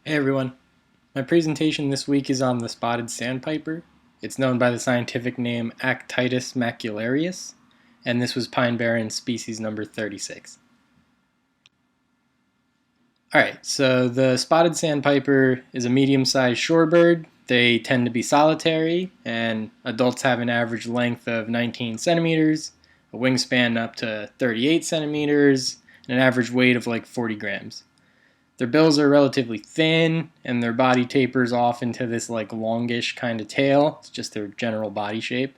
Hey everyone, my presentation this week is on the spotted sandpiper. It's known by the scientific name Actitis macularius, and this was Pine Barren species number 36. Alright, so the spotted sandpiper is a medium-sized shorebird. They tend to be solitary, and adults have an average length of 19 centimeters, a wingspan up to 38 centimeters, and an average weight of like 40 grams. Their bills are relatively thin, and their body tapers off into this like longish kind of tail. It's just their general body shape.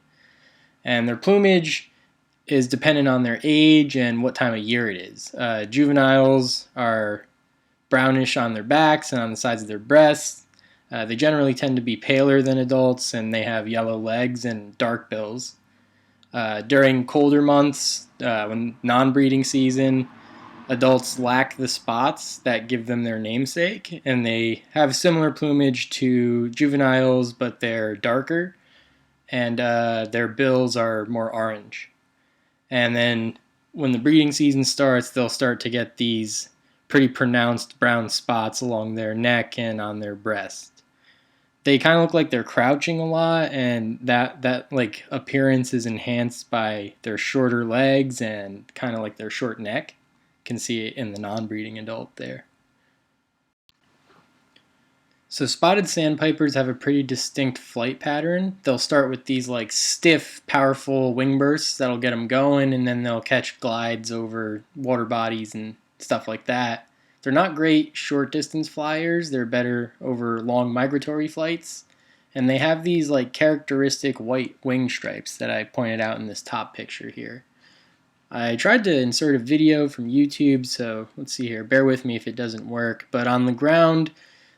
And their plumage is dependent on their age and what time of year it is. Juveniles are brownish on their backs and on the sides of their breasts. They generally tend to be paler than adults, and they have yellow legs and dark bills. During colder months, when non-breeding season, adults lack the spots that give them their namesake, and they have similar plumage to juveniles, but they're darker, and their bills are more orange. And then when the breeding season starts, they'll start to get these pretty pronounced brown spots along their neck and on their breast. They kind of look like they're crouching a lot, and that like appearance is enhanced by their shorter legs and kind of like their short neck. Can see it in the non-breeding adult there. So spotted sandpipers have a pretty distinct flight pattern. They'll start with these like stiff, powerful wing bursts that'll get them going, and then they'll catch glides over water bodies and stuff like that. They're not great short distance flyers. They're better over long migratory flights. And they have these like characteristic white wing stripes that I pointed out in this top picture here. I tried to insert a video from YouTube, so let's see here. Bear with me if it doesn't work. But on the ground,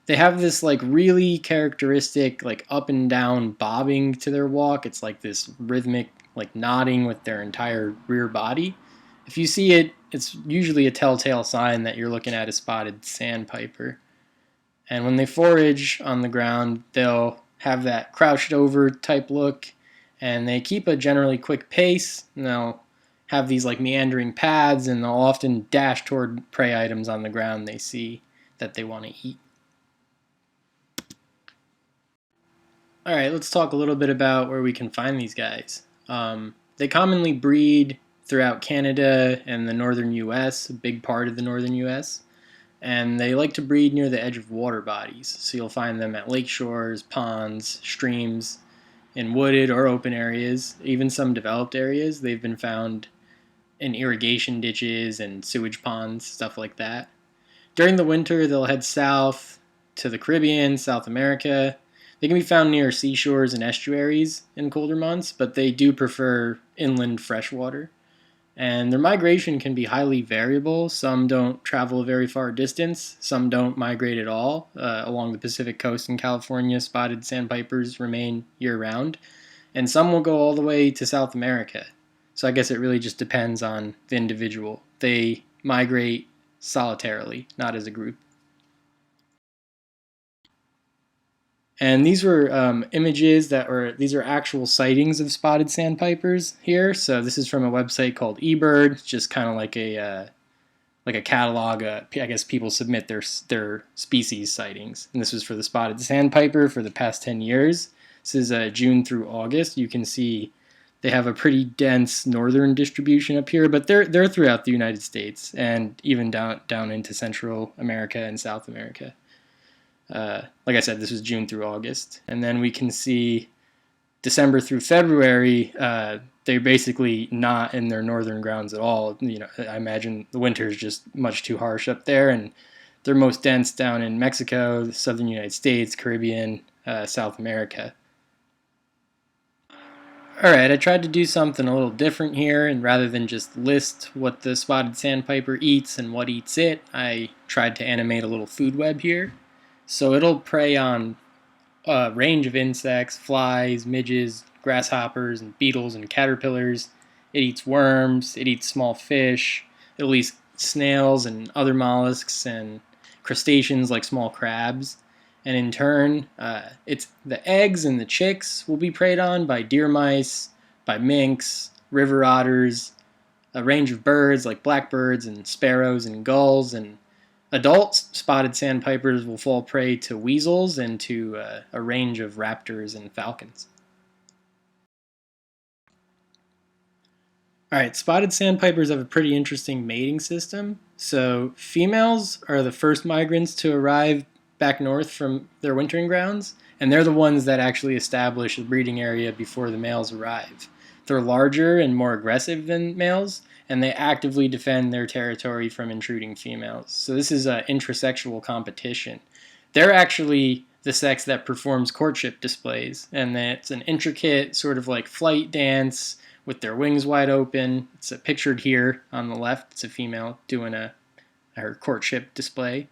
they have this like really characteristic like up and down bobbing to their walk. It's like this rhythmic like nodding with their entire rear body. If you see it, it's usually a telltale sign that you're looking at a spotted sandpiper. And when they forage on the ground, they'll have that crouched over type look, and they keep a generally quick pace, and they'll have these like meandering paths, and they'll often dash toward prey items on the ground they see that they want to eat. Alright, let's talk a little bit about where we can find these guys. They commonly breed throughout Canada and the northern US, a big part of the northern US, and they like to breed near the edge of water bodies. So you'll find them at lake shores, ponds, streams, in wooded or open areas, even some developed areas. They've been found in irrigation ditches and sewage ponds, stuff like that. During the winter, they'll head south to the Caribbean, South America. They can be found near seashores and estuaries in colder months, but they do prefer inland freshwater. And their migration can be highly variable. Some don't travel a very far distance. Some don't migrate at all. Along the Pacific coast in California, spotted sandpipers remain year-round. And some will go all the way to South America. So I guess it really just depends on the individual. They migrate solitarily, not as a group. And these were images these are actual sightings of spotted sandpipers here. So this is from a website called eBird, just kind of like a catalog. I guess people submit their species sightings, and this was for the spotted sandpiper for the past 10 years. This is June through August. You can see they have a pretty dense northern distribution up here, but they're throughout the United States and even down into Central America and South America. Like I said, this was June through August, and then we can see December through February. They're basically not in their northern grounds at all. I imagine the winter is just much too harsh up there, and they're most dense down in Mexico, the southern United States, Caribbean, South America. Alright, I tried to do something a little different here, and rather than just list what the spotted sandpiper eats and what eats it, I tried to animate a little food web here. So it'll prey on a range of insects, flies, midges, grasshoppers, and beetles and caterpillars. It eats worms, it eats small fish, it'll eat snails and other mollusks and crustaceans like small crabs. And in turn, it's the eggs and the chicks will be preyed on by deer mice, by minks, river otters, a range of birds like blackbirds and sparrows and gulls, and Adult spotted sandpipers will fall prey to weasels and to a range of raptors and falcons. All right, spotted sandpipers have a pretty interesting mating system. So females are the first migrants to arrive back north from their wintering grounds, and they're the ones that actually establish a breeding area before the males arrive. They're larger and more aggressive than males, and they actively defend their territory from intruding females. So this is an intrasexual competition. They're actually the sex that performs courtship displays, and it's an intricate sort of like flight dance with their wings wide open. It's pictured here on the left. It's a female doing her courtship display.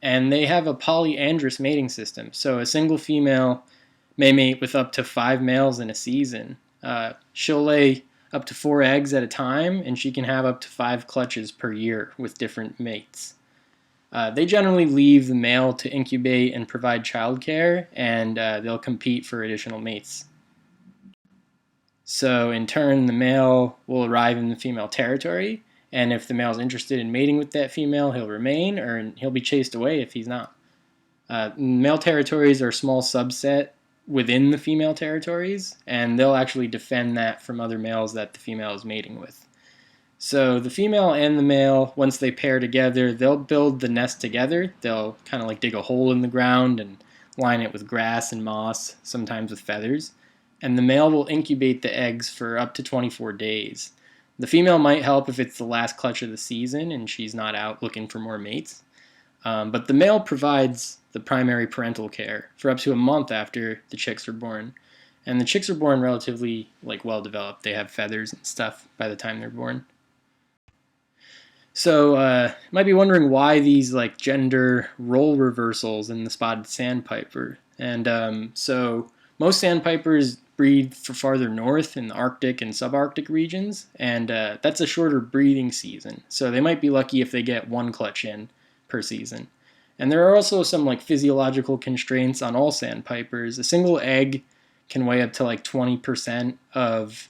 And they have a polyandrous mating system. So a single female may mate with up to 5 males in a season. She'll lay up to 4 eggs at a time, and she can have up to 5 clutches per year with different mates. They generally leave the male to incubate and provide childcare, and they'll compete for additional mates. So in turn, the male will arrive in the female territory, and if the male is interested in mating with that female, he'll remain, or he'll be chased away if he's not. Male territories are a small subset within the female territories, and they'll actually defend that from other males that the female is mating with. So the female and the male, once they pair together, they'll build the nest together. They'll kind of like dig a hole in the ground and line it with grass and moss, sometimes with feathers. And the male will incubate the eggs for up to 24 days. The female might help if it's the last clutch of the season and she's not out looking for more mates. But the male provides the primary parental care for up to a month after the chicks are born. And the chicks are born relatively well developed. They have feathers and stuff by the time they're born. So you might be wondering why these gender role reversals in the spotted sandpiper. And so most sandpipers breed for farther north in the Arctic and subarctic regions, and that's a shorter breeding season. So they might be lucky if they get 1 clutch in per season. And there are also some physiological constraints on all sandpipers. A single egg can weigh up to 20% of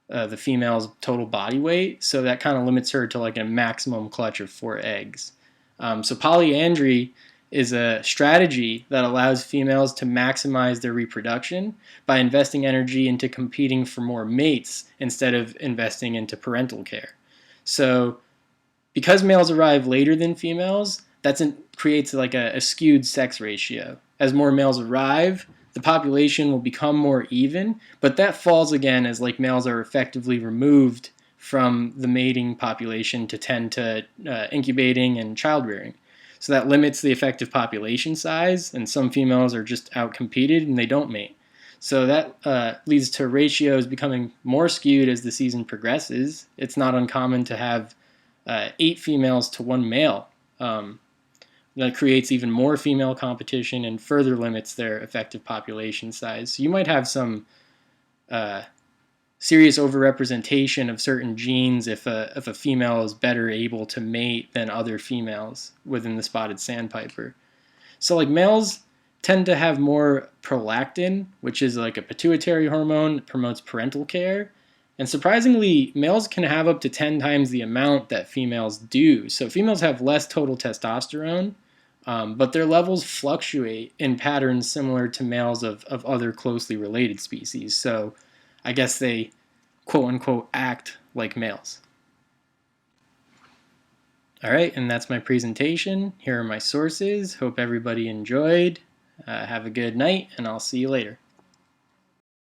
the female's total body weight, so that kind of limits her to a maximum clutch of 4 eggs. So polyandry is a strategy that allows females to maximize their reproduction by investing energy into competing for more mates instead of investing into parental care. So because males arrive later than females, that creates a skewed sex ratio. As more males arrive, the population will become more even, but that falls again as males are effectively removed from the mating population to tend to incubating and childrearing. So that limits the effective population size, and some females are just outcompeted and they don't mate. So that leads to ratios becoming more skewed as the season progresses. It's not uncommon to have 8 females to 1 male. That creates even more female competition and further limits their effective population size. So you might have some serious overrepresentation of certain genes if a female is better able to mate than other females within the spotted sandpiper. So males tend to have more prolactin, which is a pituitary hormone that promotes parental care. And surprisingly, males can have up to 10 times the amount that females do. So females have less total testosterone, but their levels fluctuate in patterns similar to males of other closely related species. So I guess they, quote unquote, act like males. All right, and that's my presentation. Here are my sources. Hope everybody enjoyed. Have a good night, and I'll see you later.